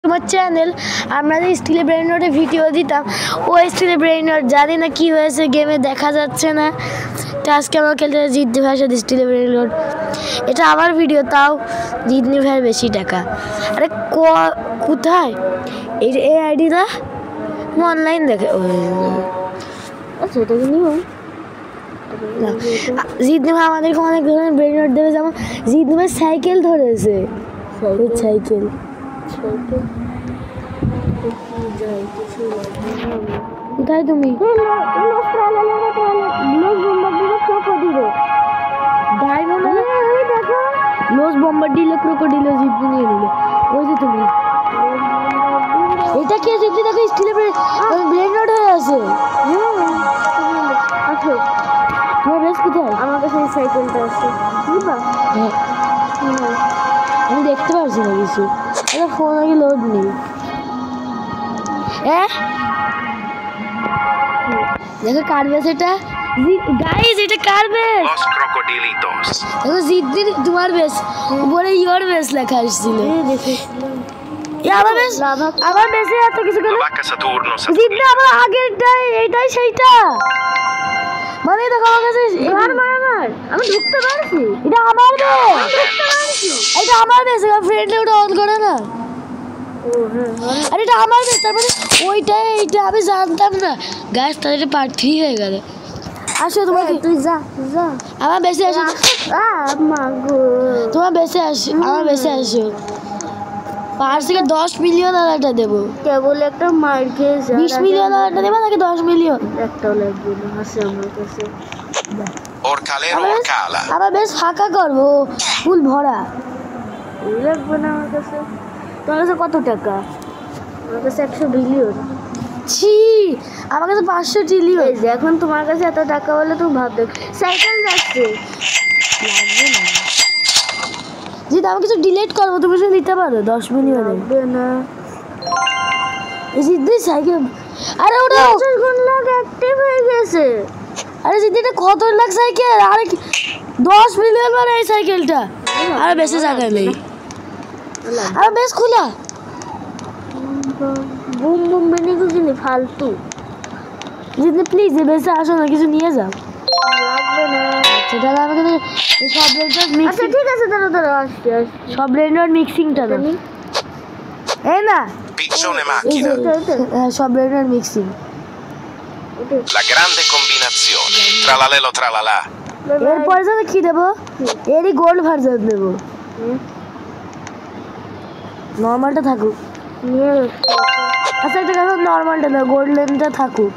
তোমার চ্যানেল আমরা যে স্টিলের ব্রেন রোডে ভিডিও দিতাম ওই স্টিলের ব্রেন রোড জানি না কি হয়েছে গেমে দেখা যাচ্ছে না। তো আজকে আমরা খেলতে জিতনি ভাইয়ের সাথে স্টিলের ব্রেন রোড। এটা আমার ভিডিও, তাও জিতনি ভাইয়ের বেশি টাকা। আরে কোথায় এই আইডিটা অনলাইন দেখে? আচ্ছা এটা কি নিও না, জিতনি ভাই আমাদেরকে অনেক ধরনের ব্রেন রোড দেবে। যেমন জিতনি ভাই সাইকেল ধরেছে, সাইকেল কোথায় তুমি? লস বম্বারডিলো ক্রোকোডিলো জিতনি নিয়ে নিলে। ওই যে তুমি এটা কি জিতনি? দেখো স্টিলের ব্রেন রোড হয়ে আছে। তোমার বেশ কোথায়? আমার কাছে এই সাইকেলটা আছে। হ্যাঁ আমি দেখতে পারছি না কিছু। এটা ফোন আগে লোড নেই। দেখো কার বেশ এটা? গাইস এটা কার বেশ? Los crocodilitos. দেখো জিদ্দি তোমার বেশ, উপরে ইওর বেশ লেখা আসছিল। আমার বেশে এত কিছু কেন? La vacca Saturno. জিদ্দি আমার আগেরটাই, এইটাই সেইটা। মানে দেখো আমার কাছে আমি ঢুকতে পারছি। এটা আমার বেশ, এটা আমার বেশ। ফ্রেন্ডে ওটা অন করে না। আরে এটা আমার বেশ, তারপরে ওইটাই এইটা আমি জানতাম না। গাছ তাদের পার্ট 3 হয়ে গেল। আসো তোমাকে, তুই যা আমার বেশি আসো। তোমার বেশি আসো, আমার বেশি আসো। পার থেকে 10 মিলিয়ন আলাদা দেবো। কেবল একটা মার খেয়ে 20 মিলিয়ন আলাদা দেবো নাকি 10 মিলিয়ন? একটাও লাগবে না, আছে আমার কাছে। Orcalero Orcala. আবার বেশ ফাঁকা করবো, ফুল ভরা। লাগবে না আমার কাছে। তোমার কাছে কত টাকা? আমার কাছে 100 বিলিয়ন। ছি, আমার কাছে 500 ট্রিলিয়ন। এখন তোমার কাছে এত টাকা হলে তুমি ভাববে সাইকেল যাচ্ছে। লাগবে না জিত, আমি কিছু ডিলিট করবো, তুমি সে নিতে পারো 10 মিলিয়ন। লাগবে না জিদ্দি সাইকেল। আরে ওটা 50 লাখ অ্যাক্টিভ হয়ে গেছে। আরে জিদ্দি এটা কত লাখ সাইকেল? আরে 10 মিলিয়ন মানে এই সাইকেলটা। আরে বেশি জায়গা নেই। আরে বেশ খোলা বুম বুম বেনি কিনে ফালতু। জিতনে প্লিজ বেশি আসো না, কিছু নিয়ে যাও। লাগবে না। আচ্ছা তাহলে আমাকে সব ব্লেন্ডার মিক্স। আচ্ছা ঠিক আছে, দাঁড়াও আসছি। সব ব্লেন্ডার মিক্সিংটা দাও। এই না Piccione macchina. সব Blender mixing. La grande combinazione. Tralalelo tralala. এরপর যাবে কি দেবো? এরই গোল্ড ভার্জন দেবো। নর্মালটা থাকুক। আচ্ছা একটা দেখো, নর্মালটা না গোল্ডেনটা থাকুক।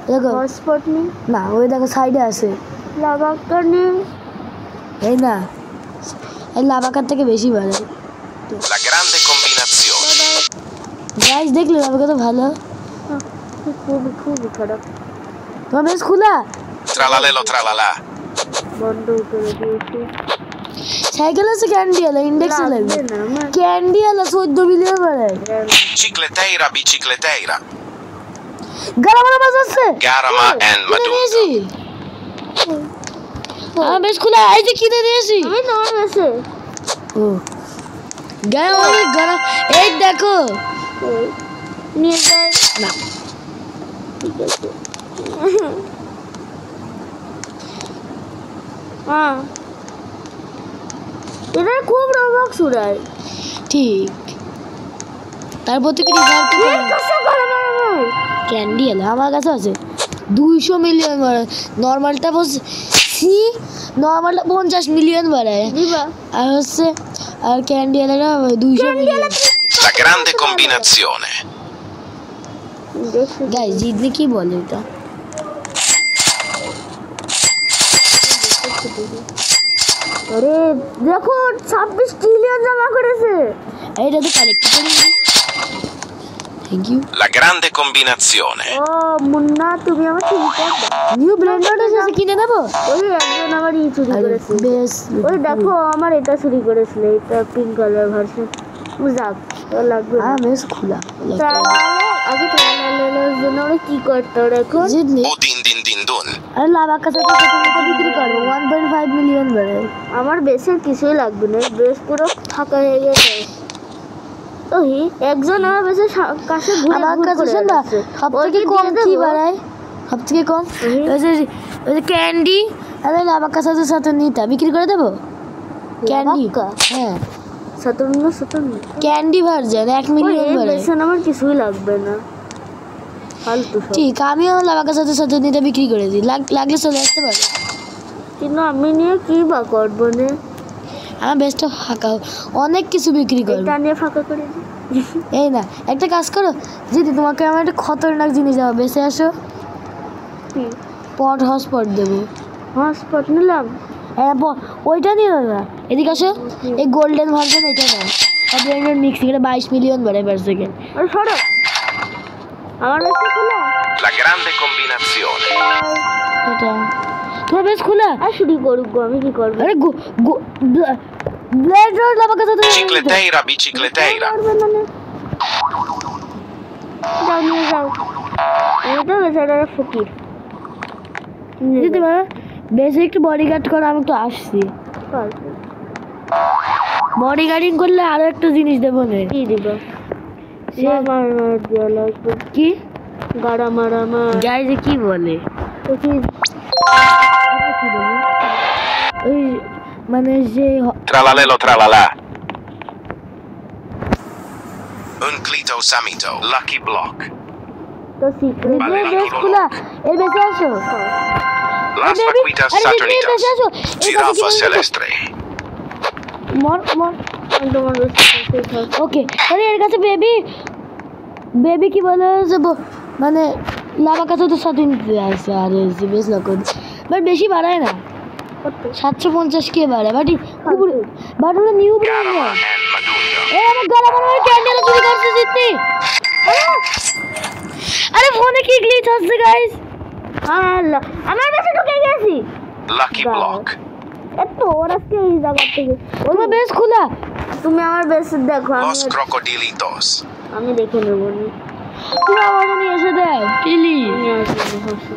দেখো হটস্পট নেই না, ওই দেখো সাইডে আছে। লাভাকার নেই। এই না, এই লাভাকার থেকে বেশি ভালো। La grande combinazione. গাইস দেখলে লাভাকার তো ভালো। খুব খারাপ। তোমার বেশ খোলা। Tralalelo tralala. বন্ধ করে দিয়েছি। সাইকেল আছে ক্যান্ডি আলা, ইন্ডেক্স লাগবে না। ক্যান্ডি আলা 14 মিলিয়ন বাড়ায়। Cicleteira bicicleteira. গারামা বাজাচ্ছে। Garama and Madonna. আমি বেশ খোলা। এই যে কিনে দিয়েছি আমি নরম আছে। ও গারাম এই দেখো নিয়ে যাই না। ঠিক আছে এটা খুব রবক্স উড়ায়। ঠিক, তারপর থেকে ক্যান্ডি এলো আমার কাছে আছে 200 মিলিয়ন বাড়ায়। নর্মালটা বলছি, নর্মালটা 50 মিলিয়ন বাড়ায়। আর হচ্ছে আর ক্যান্ডি এলোটা 200 million. La grande combinazione. Guys জিতনি কি বলে এটা? আরে দেখো 26 ট্রিলিয়ন জমা করেছে। এইটা তো কালেক্ট করি। Thank you. La grande combinazione. ও মুন্না তুমি আমার ঠিক করে নিউ ব্লেন্ডার এসে কিনে দেব। ওই একজন আমার ই চুরি করেছে। বেশ ওই দেখো আমার এটা চুরি করেছিল, এটা পিঙ্ক কালার ভার্সন। যাক লাগবে না। বেশ খোলা। আগে ট্রায়ালের জন্য আমরা কি করতে হবে এখন? জিতনি O din din din dun. আরে লাভাকার সাথে কত বিক্রি করবো? 1.5 মিলিয়ন বাড়ায়। আমার বেশি কিছুই লাগবে না, বেশ পুরো ফাঁকা হয়ে গেছে। ওই একজন আমার কাছে কাছে ঘুরে আমার কাছে শোন না সবথেকে কম কি বাড়ায় সবথেকে কম ওই যে ক্যান্ডি আরে লাভা কাসাদের সাথে নিতা বিক্রি করে দেবো ক্যান্ডি হ্যাঁ 57 ক্যান্ডি ভার্জন 1 মিলিয়ন বাড়ায় আমার কিছুই লাগবে না ফালতু সব। ঠিক আমিও লাভা কাসাদের সাথে নিতে বিক্রি করে দিই লাগলে চলে আসতে পারবে কিন্তু আমি নিয়ে কি বা করবো না আমার বেস্টটা ফাঁকা অনেক কিছু বিক্রি করবো এটা নিয়ে ফাঁকা করে দিই এই না একটা কাজ করো যদি তোমাকে আমার একটা খতরনাক জিনিস দেবো বেঁচে আসো পট হটস্পট দেবো হটস্পট নিলাম হ্যাঁ ওইটা নিয়ে না এদিকে আসো এই গোল্ডেন ভার্জন এটা না সব ব্র্যান্ডের মিক্স এটা 22 মিলিয়ন বাড়ে পার সেকেন্ড আরে সরো আমার বেশটা খোলা La grande combinazione. এটা তোমার বেশ খোলা আর শুরু করুক গো আমি কি করবো আরে ব্লেড রোড লাভা কাসাতে Bicicleteira, bicicleteira. যাও নিয়ে যাও আমি তো বেচারা ফকির দিদি মা বেশি একটু বডিগার্ড করো আমি একটু আসছি বডিগার্ডিং করলে আরো একটা জিনিস দেবো না কি দিব মার দেওয়া লাগবে কি গাড়া মারা মার গাই যে কি বলে তো কি কি দেবো ওই মানে যে Tralalelo tralala. Un clito samito. Lucky block. তো সিক্রেট বেশ খোলা এর বেশি আসো Las vaquitas saturnitas. Girafa celestre. মর তোমার ওকে আরে এর কাছে বেবি কি বলে যে মানে লাভা কাছে তো সাথে নিতে আসে আর বেশ লক্ষ্য বাট বেশি বাড়ায় না 750 কে বাড়ায় বাট ওটা new brand Galama and Madunga. এ আমার গলা মনে হয় ক্যান্ডেল চুরি করছে জিতনি আরে ফোনে কি গ্লিচ হচ্ছে গাইস আল্লাহ আমার কাছে ঢুকে গেছি Lucky block. এত ওর আজকে এই জায়গা থেকে তোমার বেশ খোলা তুমি আমার বেশ দেখো Los crocodilitos. আমি দেখে নেব নি তুমি আমার জন্য এসে দাও প্লিজ আমি আসবো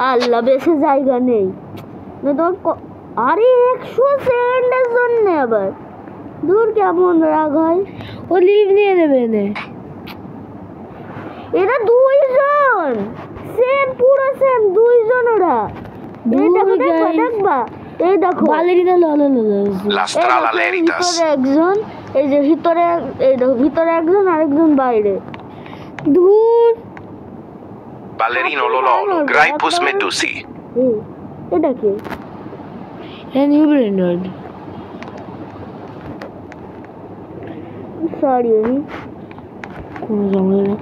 আল্লাহ বেশি জায়গা নেই না তোমার আরে 100 সেকেন্ডের জন্য আবার দূর কেমন রাগ হয় ও লিভ নিয়ে নেবে না এরা দুইজন সেম পুরো সেম দুইজন ওরা এই দেখো দেখবা এই দেখো বালেরিনা ললো Las tralaleritas. ভিতরে একজন এই যে ভিতরে এই দেখো ভিতরে একজন আরেকজন বাইরে দূর Ballerino lololo. Graipus medusi. এটা কি নিউ ব্র্যান্ড সরি আমি কোনো ঝামেলা নেই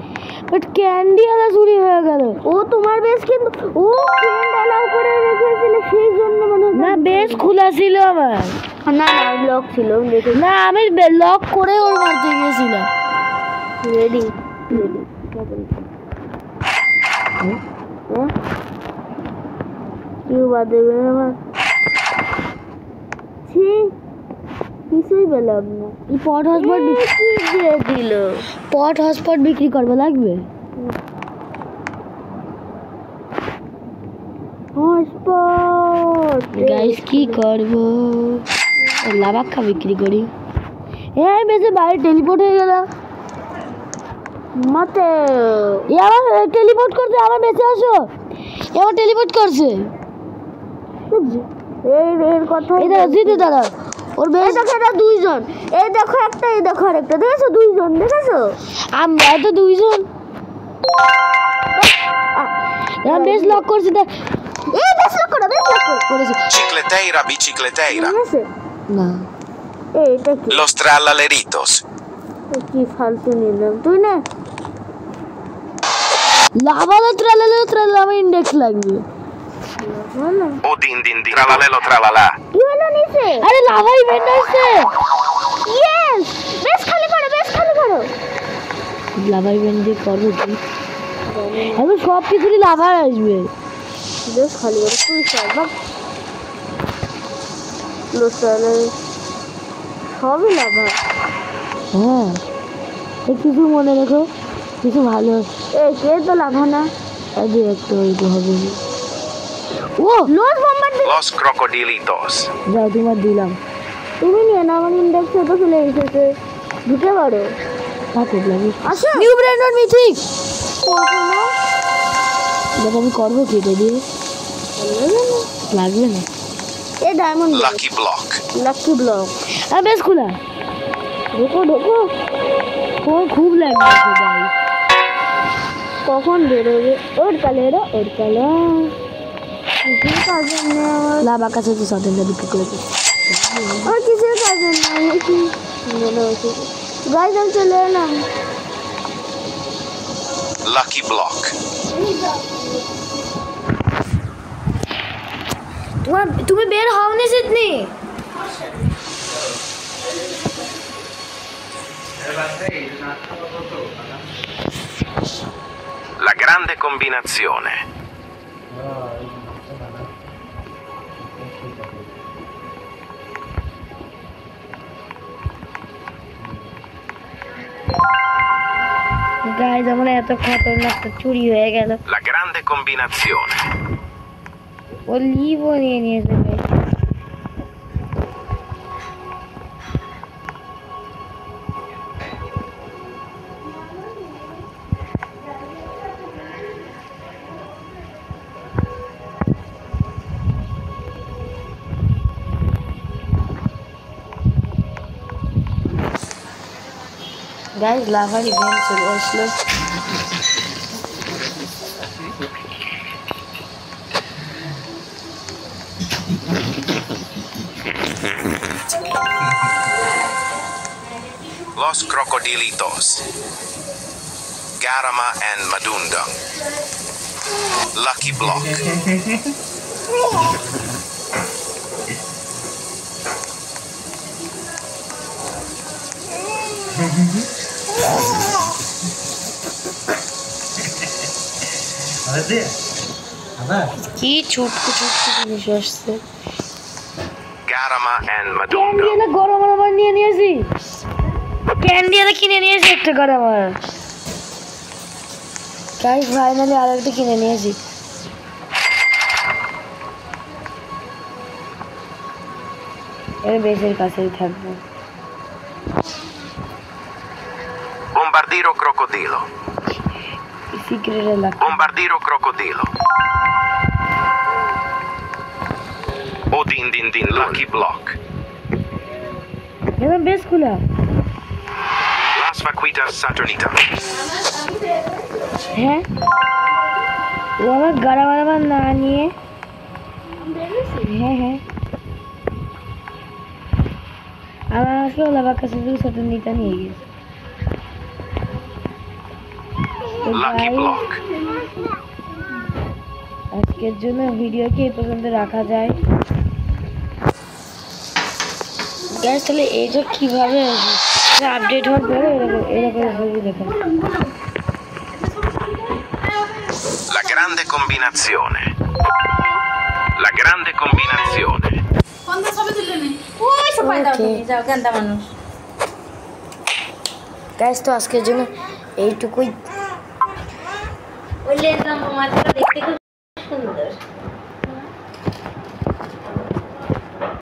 বাট ক্যান্ডি আলা চুরি হয়ে গেল ও তোমার বেশ কিন্তু ও ফ্রেন্ড অ্যালাউ করে রেখেছিল সেই জন্য মনে হয় না বেশ খোলা ছিল আমার না না লক ছিল দেখে না আমি লক করে ওর মারতে গিয়েছিলাম রেডি রেডি কেউ বাদ দেবে আমার ছি কিছুই পেলাম না এই পট হটস্পট কি দিয়ে দিল পট হটস্পট বিক্রি করবে লাগবে হটস্পট গাইস কি করব লাভাক্কা বিক্রি করি এই বেশি বাইরে টেলিপোর্ট হয়ে গেল মতে এ আমার টেলিপোর্ট করছে আমার বেঁচে আসো এ আমার টেলিপোর্ট করছে এর কথা এই দেখো জিতে দাঁড়াও ওর এই বেশ দেখো এটা দুইজন এই দেখো একটা এই দেখো আরেকটা দেখেছো দুইজন দেখেছো আমরা তো দুইজন বেশ লক করছি দেখ এই বেশ লক করো করেছি Bicicleteira, bicicleteira. দেখেছো না এটা কি Los tralaleritos. কি ফালতু নিলাম তুই না লাভালো ত্রালালো আমার ইন্ডেক্স লাগবে বলো O din din din. Tralalelo tralala. কি হলো নিচে আরে লাভা ইভেন্ট আসছে ইয়েস বেশ খালি করো লাভা ইভেন্ট দিয়ে করবো কি এখন সব কিছুরই লাভা আসবে বেশ খালি করো তুই সব লোসালে সবই লাভা হ্যাঁ এই কিছু মনে রেখো কিছু ভালো এই কে তো লাভা না আজ একটা ওইটা হবে ও লোস বোম্বার Los crocodilitos. যাও তোমার দিলাম তুমি নিয়ে না, আমার ইন্ডেক্সে তো চলে এসেছে, ঢুকে পারো। আচ্ছা নিউ ব্রেন রড মিথিক কখনো দেখো আমি করবো কি এটা দিয়ে লাগবে না এ diamond Lucky block. Lucky block. আর বেশ খোলা ঢোকো ঢোকো, ও খুব লাগবে ভাই কখন বেরোবে? ওর কালে এরা ওর কালে কিছুর কাজে নেই আমার, লাভ আকাশে তো সাথে বিক্রি করেছে আমার কিছুর কাজে নেই। গাইজ আমি চলে এলাম। Lucky block. তুমি বের হওনি Sydney La grande combinazione. Guys আমার এত খতরনাক চুরি হয়ে গেল La grande combinazione. ও লিভও নিয়ে নিয়েছে ভাই গাইজ লাভার ইভেন্ট চলে আসলো Los crocodilitos. Garama and Madundung. Lucky block. কি ছোট্ট ছোট্ট জিনিস আসছে Garama and ক্যান্ডি Madundung. এনে গরম আমার নিয়ে নিয়েছি ক্যান্ডি এনে কিনে নিয়েছি একটা গরম আমার গাইস ফাইনালি আর একটা কিনে নিয়েছি এর বেসের কাছেই থাকবো Bombardiro crocodilo. সিক্রেটের লাগ Bombardiro crocodilo. Oh din din din. Lucky block. এবার বেস খোলা Las vaquitas saturnitas. হ্যাঁ ও আমার গাড়া বাড়াবার না নিয়ে হ্যাঁ হ্যাঁ আমার আসলে ওলা কাছে শুধু সাথে নিতে নিয়ে গেছে তো Lucky guys, block. আজকের জন্য ভিডিওকে এই পর্যন্ত রাখা যায় গ্যাস তাহলে এইটা কিভাবে আপডেট হওয়ার পরে এরকম ছবি দেখেন La grande combinazione. La grande combinazione. Gas তো আজকের জন্য এইটুকুই দেখতে খুব